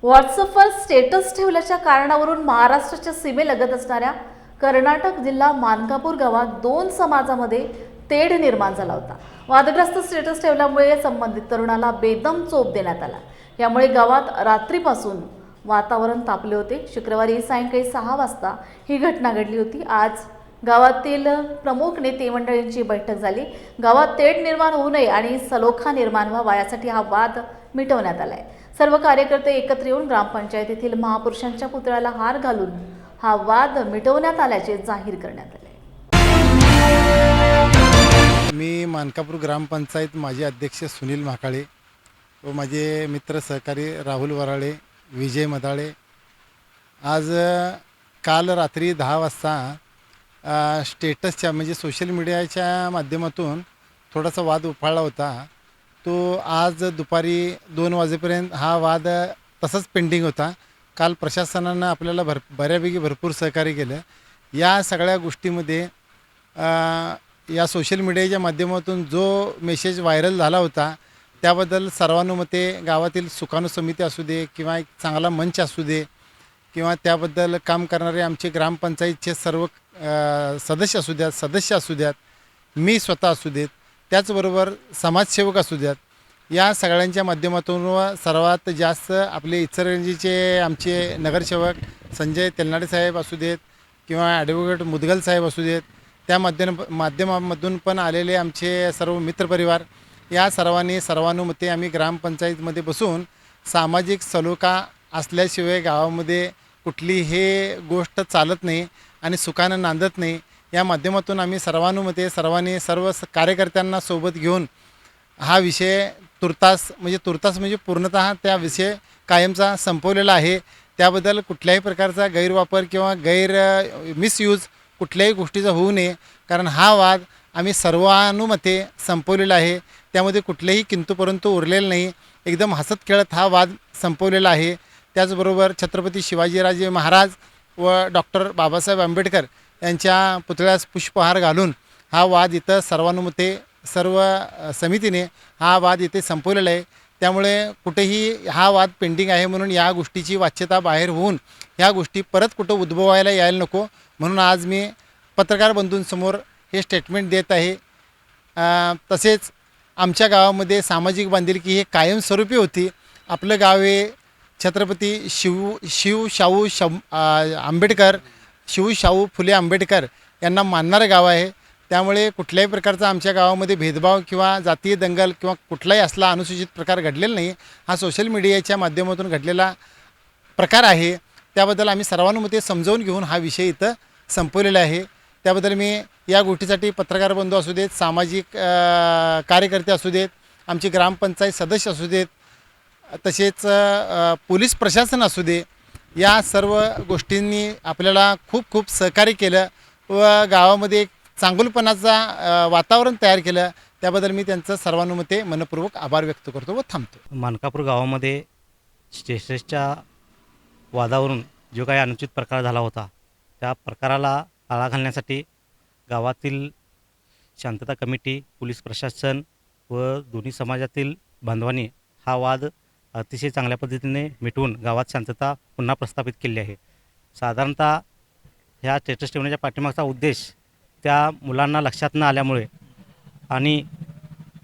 व्हॉट्सअपवर स्टेटस ठेवल्याच्या कारणावरून महाराष्ट्राच्या सीमेलगत असणाऱ्या कर्नाटक जिल्हा मानकापूर गावात दोन समाजामध्ये तेढ निर्माण झाला होता। वादग्रस्त स्टेटस ठेवल्यामुळे संबंधित तरुणाला बेदम चोप देण्यात आला। यामुळे गावात रात्रीपासून वातावरण तापले होते। शुक्रवारी सायंकाळी 6 वाजता ही घटना घडली होती। आज गावातील प्रमुख नेते मंडळींची बैठक झाली। गावात तेढ निर्माण होऊ नये आणि सलोखा निर्माण व्हावा यासाठी हा वाद मिटवण्यात आलाय। सर्व कार्यकर्ते एकत्र येऊन ग्रामपंचायतीतील महापुरुषांच्या पुतळ्याला हार घालून हा वाद मिटवण्यात आल्याचे जाहीर करण्यात आले। मी मानकापूर ग्रामपंचायत माजी अध्यक्ष सुनील महाकाळे व माझे मित्र सहकारी राहुल वराळे, विजय मदाळे आज काल रात्री 10 वाजता स्टेटसच्या म्हणजे सोशल मीडियाच्या माध्यमातून थोडासा वाद उफाळला होता। तो आज दुपारी 2 वाजेपर्यंत हा वाद तसंच पेंडिंग होता। काल प्रशासनानं आपल्याला बऱ्यापैकी भरपूर सहकार्य केलं। या सगळ्या गोष्टीमध्ये या सोशल मीडियाच्या माध्यमातून जो मेसेज व्हायरल झाला होता त्याबद्दल सर्वानुमते गावातील सुकाणू समिती असू दे किंवा एक चांगला मंच असू दे किंवा त्याबद्दल काम करणारे आमचे ग्रामपंचायतचे सर्व सदस्य असू द्यात, मी स्वतः असू देत, त्याचबरोबर समाजसेवक असू द्यात, या सगळ्यांच्या माध्यमातून व सर्वात जास्त आपले इचलकरंजीचे आमचे नगरसेवक संजय तेलनाडे साहेब असू देत किंवा ॲडव्होकेट मुदगल साहेब असू देत, त्या माध्यमामधून पण आलेले आमचे सर्व मित्रपरिवार, या सर्वानुमते आम्ही ग्रामपंचायतीमध्ये बसून सामाजिक सलोखा असल्याशिवाय गावामध्ये कुठलीही गोष्ट चालत नाही आणि सुखानं नांदत नाही। या माध्यमातून आम्ही सर्वानुमते सर्व कार्यकर्त्यांना सोबत घेऊन हा विषय तुर्तास म्हणजे पूर्णतः त्या विषय कायमचा संपवलेला आहे। त्याबद्दल कुठल्याही प्रकारचा गैरवापर किंवा मिसयूज कुठल्याही गोष्टीचा होऊ नये, कारण हा वाद आम्ही सर्वानुमते संपवलेला आहे। त्यामध्ये कुठलेही किंतु परंतु उरलेलं नाही। एकदम हसत खेळत हा वाद संपवलेला आहे। त्याचबरोबर छत्रपती शिवाजीराजे महाराज व डॉक्टर बाबासाहेब आंबेडकर यांच्या पुतळ्यास पुष्पहार घालून हा वाद इथं सर्वानुमते सर्व समितीने हा वाद इथे संपवलेला आहे। त्यामुळे कुठेही हा वाद पेंडिंग आहे म्हणून या गोष्टीची वाच्यता बाहेर होऊन ह्या गोष्टी परत कुठं उद्भवायला यायला नको म्हणून आज मी पत्रकार बंधूंसमोर हे स्टेटमेंट देत आहे। तसेच आमच्या गावामध्ये सामाजिक बांधिलकी ही कायमस्वरूपी होती। आपलं गाव हे छत्रपती शिवशाहू फुले आंबेडकर यांना मानणारं गाव आहे। त्यामुळे कुठल्याही प्रकारचा आमच्या गावामध्ये भेदभाव किंवा जातीय दंगल किंवा कुठलाही असला अनुसूचित प्रकार घडलेला नाही। हा सोशल मीडियाच्या माध्यमातून घडलेला प्रकार आहे। त्याबद्दल आम्ही सर्वानुमते समजावून घेऊन हा विषय इथं संपवलेला आहे। त्याबद्दल मी या गोष्टीसाठी पत्रकार बंधू असू देत, सामाजिक कार्यकर्ते असू देत, आमचे ग्रामपंचायत सदस्य असू देत, तसेच पोलीस प्रशासन असू दे, या सर्व गोष्टींनी आपल्याला खूप सहकार्य केलं व गावामध्ये एक चांगुलपणाचा वातावरण तयार केलं। त्याबद्दल मी त्यांचं सर्वानुमते मनपूर्वक आभार व्यक्त करतो व थांबतो। मानकापूर गावामध्ये स्टेटसच्या वादावरून जो काही अनुचित प्रकार झाला होता त्या प्रकाराला आळा घालण्यासाठी गावातील शांतता कमिटी, पोलीस प्रशासन व दोन्ही समाजातील बांधवांनी हा वाद अतिशय चांगल्या पद्धतीने मिटवून गावात शांतता पुन्हा प्रस्थापित केली आहे। साधारणतः ह्या स्टेटस ठेवण्याच्या पाठीमागचा उद्देश त्या मुलांना लक्षात न आल्यामुळे आणि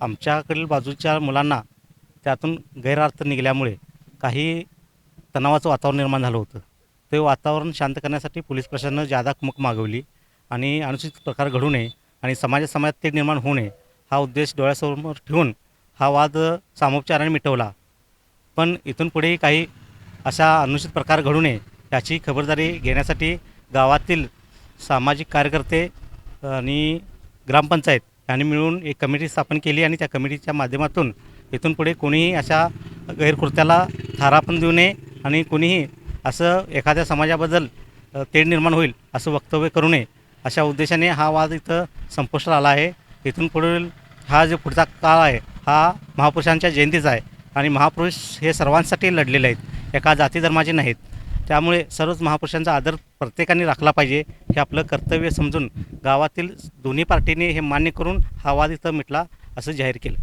आमच्याकडील बाजूच्या मुलांना त्यातून गैरअर्थ निघाल्यामुळे काही तणावाचं वातावरण निर्माण झालं होतं। ते वातावरण शांत करण्यासाठी पोलीस प्रशासनानं जादा कुमक मागवली आणि अनुचित प्रकार घडू नये आणि समाजात ते निर्माण होऊ नये हा उद्देश डोळ्यासमोर ठेवून हा वाद सामोपचाराने मिटवला। पण इथून पुढेही काही अशा अनुचित प्रकार घडू नये याची खबरदारी घेण्यासाठी गावातील सामाजिक कार्यकर्ते आणि ग्रामपंचायत यांनी मिळून एक कमिटी स्थापन केली आणि त्या कमिटीच्या माध्यमातून इथून पुढे कोणीही अशा गैरकृत्याला थारा पण देऊ नये आणि कोणीही असं एखाद्या समाजाबद्दल तेढ निर्माण होईल असं वक्तव्य करू नये अशा उद्देशाने हा वाद इथं संपुष्टात आला आहे। इथून पुढील हा जो पुढचा काळ आहे हा महापुरुषांच्या जयंतीचा आहे आणि महापुरुष हे सर्वांसाठी लढलेले आहेत, एका जाती धर्माचे नाहीत। त्यामुळे सर्वच महापुरुषांचा आदर प्रत्येकाने राखला पाहिजे हे आपलं कर्तव्य समजून गावातील दोन्ही पार्टीने हे मान्य करून हा वाद इथं मिटला असं जाहीर केलं।